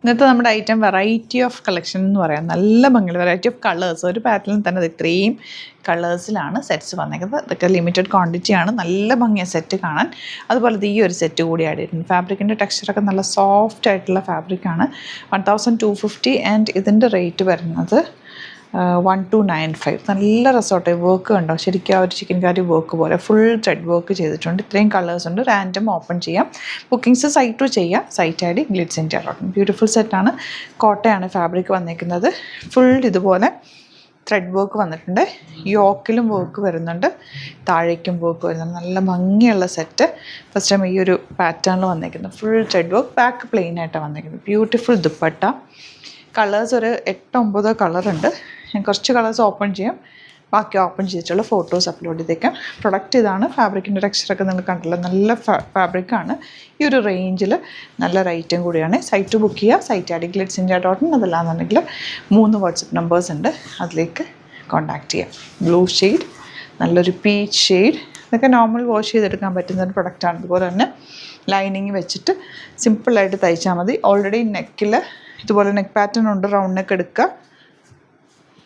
ഇന്നത്തെ നമ്മുടെ item variety of collection എന്ന് പറയാം. നല്ല ഭംഗിയുള്ള വെറൈറ്റി ഓഫ് കളേഴ്സ്. ഒരു പാറ്റേണിൽ തന്നെ ഇത്രയും കളേഴ്സിലാണ് സെറ്റ്സ് വന്നേക്കുന്നത്. ഇതൊക്കെ ലിമിറ്റഡ് ക്വാണ്ടിറ്റിയാണ്. നല്ല ഭംഗിയാണ് സെറ്റ് കാണാൻ. അതുപോലെ ഈ ഒരു സെറ്റ് കൂടി ആഡ് ചെയ്തിട്ടുണ്ട്. ഫാബ്രിക്കിൻ്റെ ടെക്സ്ചറൊക്കെ നല്ല സോഫ്റ്റ് ആയിട്ടുള്ള ഫാബ്രിക്കാണ്. 1250 ആൻഡ് ഇതിൻ്റെ റേറ്റ് വരുന്നത് 1295. നല്ല റിസോർട്ട് വർക്ക് കണ്ടോ, ശരിക്കും ആ ഒരു ചിക്കൻ കറി വർക്ക് പോലെ ഫുൾ ത്രെഡ് വർക്ക് ചെയ്തിട്ടുണ്ട്. ഇത്രയും കളേഴ്സ് ഉണ്ട്. റാൻഡം ഓപ്പൺ ചെയ്യാം. ബുക്കിംഗ്സ് സൈറ്റ് ടു ചെയ്യാം. Site I D glitz India .com. Beautiful സെറ്റാണ്. കോട്ടയാണ് ഫാബ്രിക് വന്നിരിക്കുന്നത്. ഫുൾ ഇതുപോലെ ത്രെഡ് വർക്ക് വന്നിട്ടുണ്ട്. യോക്കിലും വർക്ക് വരുന്നുണ്ട്, താഴേക്കും വർക്ക് വരുന്നുണ്ട്. നല്ല ഭംഗിയുള്ള സെറ്റ്. ഫസ്റ്റ് ടൈം ഈ ഒരു പാറ്റേണിൽ വന്നിരിക്കുന്നത്. Full thread work. Back plain ആയിട്ടാണ് വന്നിരിക്കുന്നത്. ബ്യൂട്ടിഫുൾ ദുപ്പട്ട. കളേഴ്സ് ഒരു 8-9 കളറുണ്ട്. ഞാൻ കുറച്ച് കളേഴ്സ് ഓപ്പൺ ചെയ്യാം, ബാക്കി ഓപ്പൺ ചെയ്തിട്ടുള്ള ഫോട്ടോസ് അപ്ലോഡ് ചെയ്തേക്കാം. പ്രൊഡക്റ്റ് ഇതാണ്. ഫാബ്രിക്കിൻ്റെ ടെക്സ്ചറൊക്കെ നിങ്ങൾ കണ്ടല്ലോ, നല്ല ഫാബ്രിക്കാണ്. ഈ ഒരു റേഞ്ചിൽ നല്ല റേറ്റും കൂടിയാണ്. സൈറ്റ് ബുക്ക് ചെയ്യുക. Site I D glitz India .in. അതല്ലാന്നുണ്ടെങ്കിൽ 3 വാട്സപ്പ് നമ്പേഴ്സ് ഉണ്ട്, അതിലേക്ക് കോൺടാക്റ്റ് ചെയ്യാം. ബ്ലൂ ഷെയ്ഡ്, നല്ലൊരു പീച്ച് ഷെയ്ഡ്. ഇതൊക്കെ നോർമൽ വാഷ് ചെയ്തെടുക്കാൻ പറ്റുന്ന ഒരു പ്രൊഡക്റ്റാണ്. അതുപോലെ തന്നെ ലൈനിങ് വെച്ചിട്ട് സിമ്പിളായിട്ട് തയ്ച്ചാൽ മതി. ഓൾറെഡി നെക്കിൽ ഇതുപോലെ നെക്ക് പാറ്റേൺ ഉണ്ട്. റൗണ്ട് നെക്ക് എടുക്കുക.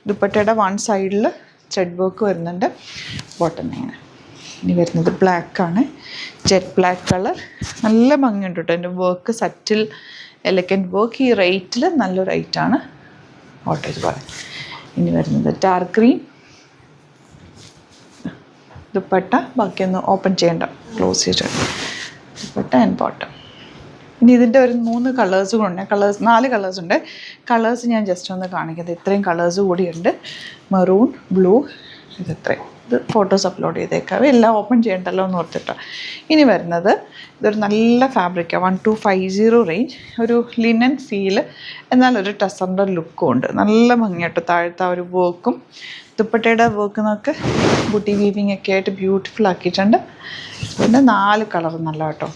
ദുപ്പട്ടയുടെ വൺ സൈഡിൽ ത്രെഡ് വർക്ക് വരുന്നുണ്ട്. ബോട്ടം ഇങ്ങനെ. ഇനി വരുന്നത് ബ്ലാക്കാണ്, ജെറ്റ് ബ്ലാക്ക് കളർ. നല്ല ഭംഗിയുണ്ട് കേട്ടോ. എൻ്റെ വർക്ക് സറ്റിൽ എലഗൻറ്റ് വർക്ക്. ഈ റേറ്റിൽ നല്ലൊരു റേറ്റാണ്. ഓട്ടോസ് പോലെ. ഇനി വരുന്നത് ഡാർക്ക് ഗ്രീൻ ദുപ്പട്ട. ബാക്കിയൊന്നും ഓപ്പൺ ചെയ്യേണ്ട, ക്ലോസ് ചെയ്തിട്ട് ദുപ്പട്ട ആൻഡ് ബോട്ടം. ഇനി ഇതിൻ്റെ ഒരു 3 കളേഴ്സ് കൂടെ. 4 കളേഴ്സ് ഉണ്ട്. കളേഴ്സ് ഞാൻ ജസ്റ്റ് ഒന്ന് കാണിക്കുന്നത്. ഇത്രയും കളേഴ്സ് കൂടിയുണ്ട്. മെറൂൺ, ബ്ലൂ, ഇത്രയും. ഇത് ഫോട്ടോസ് അപ്ലോഡ് ചെയ്തേക്കാം. എല്ലാം ഓപ്പൺ ചെയ്യണ്ടല്ലോ എന്ന് ഓർത്തിട്ടാണ്. ഇനി വരുന്നത് ഇതൊരു നല്ല ഫാബ്രിക്കാണ്. 1250 റേഞ്ച്. ഒരു ലിനൻ ഫീല്, എന്നാൽ ഒരു ടസറിൻ്റെ ലുക്കും ഉണ്ട്. നല്ല ഭംഗിയായിട്ട് താഴത്തെ ഒരു വർക്കും ദുപ്പട്ടയുടെ വർക്ക് നോക്ക്. ബുട്ടി വീവിങ് ഒക്കെ ആയിട്ട് ബ്യൂട്ടിഫുൾ ആക്കിയിട്ടുണ്ട്. പിന്നെ 4 കളർ നല്ല കേട്ടോ,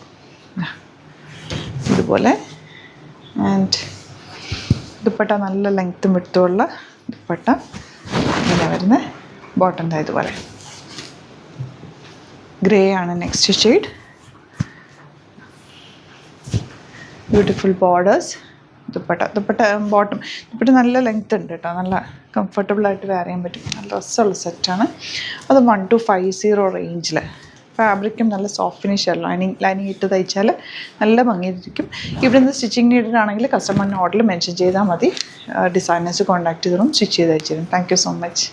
ഇതുപോലെ. ആൻഡ് ദുപ്പട്ട നല്ല ലെങ്ത്തും വിട്ടുമുള്ള ദുപ്പട്ട. ഇങ്ങനെ വരുന്ന ബോട്ടം ഇതുപോലെ. ഗ്രേ ആണ് next shade. Beautiful borders. Dupatta bottom. Dupatta നല്ല ലെങ്ത് ഉണ്ട് കേട്ടോ. നല്ല കംഫർട്ടബിളായിട്ട് വെയർ ചെയ്യാൻ പറ്റും. നല്ല രസമുള്ള സെറ്റാണ്. അത് 1250 റേഞ്ചിൽ. ഫാബ്രിക്കും നല്ല സോഫ്റ്റ് ഫിനിഷ് ആണ്. ലൈനിങ് ഇട്ട് തയ്ച്ചാൽ നല്ല ഭംഗിയായിരിക്കും. ഇവിടെ നിന്ന് സ്റ്റിച്ചിങ് നീഡഡ് ആണെങ്കിൽ കസ്റ്റമറിൻ്റെ ഓർഡറിൽ മെൻഷൻ ചെയ്താൽ മതി. ഡിസൈനേഴ്സ് കോൺടാക്ട് ചെയ്തതും സ്റ്റിച്ച് ചെയ്ത് അയച്ചു തരും. Thank you so much.